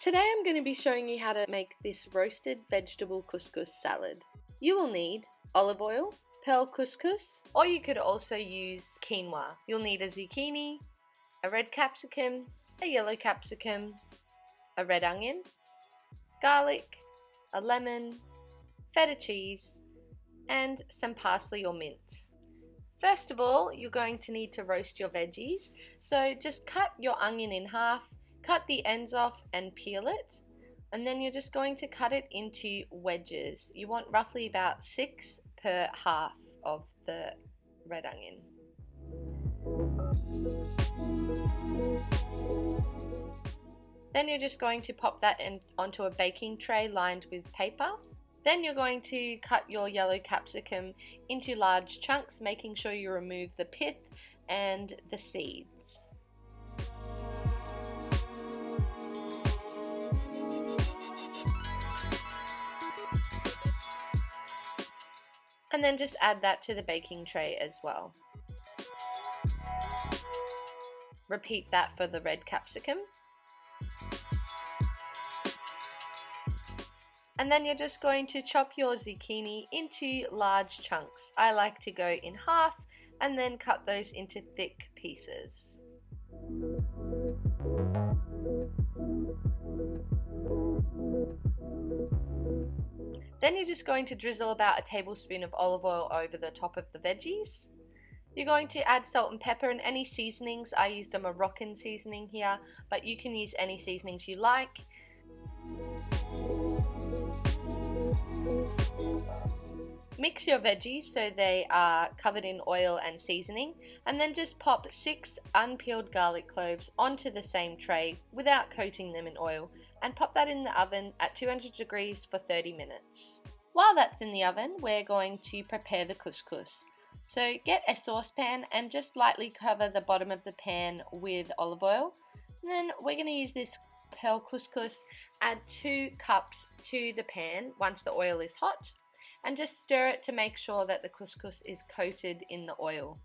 Today I'm going to be showing you how to make this roasted vegetable couscous salad. You will need olive oil, pearl couscous, or you could also use quinoa. You'll need a zucchini, a red capsicum, a yellow capsicum, a red onion, garlic, a lemon, feta cheese, and some parsley or mint. First of all, you're going to need to roast your veggies, so just cut your onion in half, cut the ends off and peel it, and then you're just going to cut it into wedges. You want roughly about 6 per half of the red onion. Then you're just going to pop that onto a baking tray lined with paper. Then you're going to cut your yellow capsicum into large chunks, making sure you remove the pith and the seeds. And then just add that to the baking tray as well. Repeat that for the red capsicum. And then you're just going to chop your zucchini into large chunks. I like to go in half and then cut those into thick pieces. Then you're just going to drizzle about a tablespoon of olive oil over the top of the veggies. You're going to add salt and pepper and any seasonings. I used a Moroccan seasoning here, but you can use any seasonings you like. Mix your veggies so they are covered in oil and seasoning, and then just pop 6 unpeeled garlic cloves onto the same tray without coating them in oil, and pop that in the oven at 200 degrees for 30 minutes. While that's in the oven, we're going to prepare the couscous. So get a saucepan and just lightly cover the bottom of the pan with olive oil. And then we're going to use this pearl couscous. Add 2 cups to the pan once the oil is hot, and just stir it to make sure that the couscous is coated in the oil.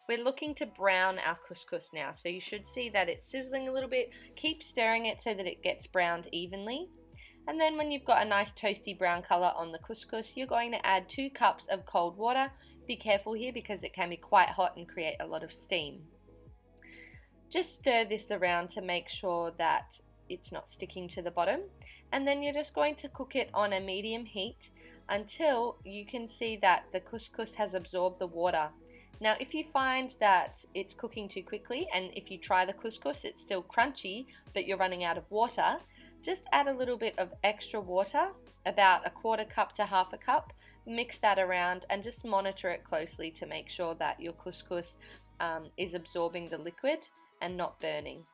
We're looking to brown our couscous now, so you should see that it's sizzling a little bit. Keep stirring it so that it gets browned evenly. And then when you've got a nice toasty brown color on the couscous, you're going to add 2 cups of cold water. Be careful here because it can be quite hot and create a lot of steam. Just stir this around to make sure that it's not sticking to the bottom, and then you're just going to cook it on a medium heat until you can see that the couscous has absorbed the water. Now if you find that it's cooking too quickly, and if you try the couscous it's still crunchy but you're running out of water, just add a little bit of extra water, about 1/4 cup to 1/2 cup. Mix that around and just monitor it closely to make sure that your couscous is absorbing the liquid and not burning.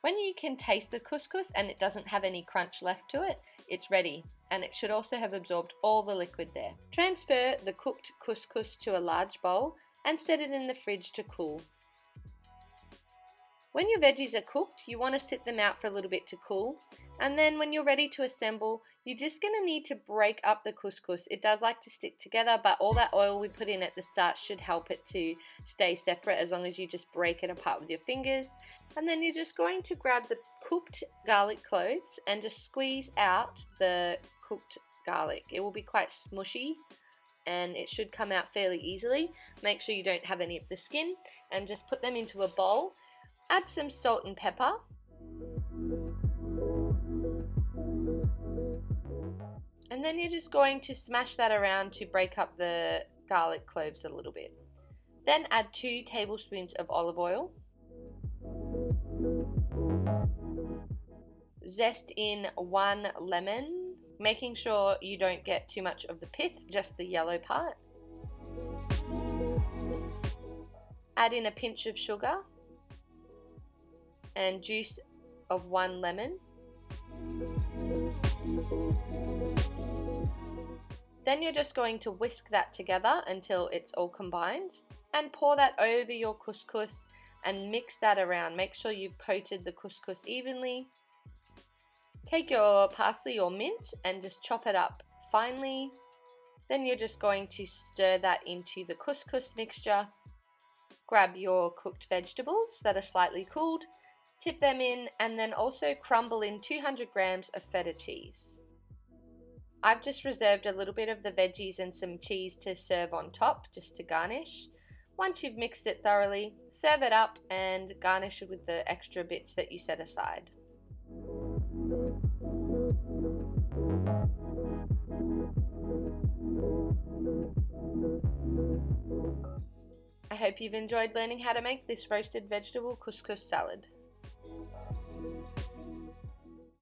When you can taste the couscous and it doesn't have any crunch left to it, it's ready, and it should also have absorbed all the liquid there. Transfer the cooked couscous to a large bowl and set it in the fridge to cool. When your veggies are cooked, you want to sit them out for a little bit to cool, and then when you're ready to assemble, you're just going to need to break up the couscous. It does like to stick together, but all that oil we put in at the start should help it to stay separate as long as you just break it apart with your fingers. And then you're just going to grab the cooked garlic cloves and just squeeze out the cooked garlic. It will be quite smushy and it should come out fairly easily. Make sure you don't have any of the skin, and just put them into a bowl. Add some salt and pepper. And then you're just going to smash that around to break up the garlic cloves a little bit. Then add 2 tablespoons of olive oil. Zest in 1 lemon, making sure you don't get too much of the pith, just the yellow part. Add in a pinch of sugar and juice of 1 lemon. Then you're just going to whisk that together until it's all combined, and pour that over your couscous and mix that around. Make sure you've coated the couscous evenly. Take your parsley or mint and just chop it up finely. Then you're just going to stir that into the couscous mixture. Grab your cooked vegetables that are slightly cooled. Tip them in and then also crumble in 200 grams of feta cheese. I've just reserved a little bit of the veggies and some cheese to serve on top, just to garnish. Once you've mixed it thoroughly, serve it up and garnish it with the extra bits that you set aside. I hope you've enjoyed learning how to make this roasted vegetable couscous salad.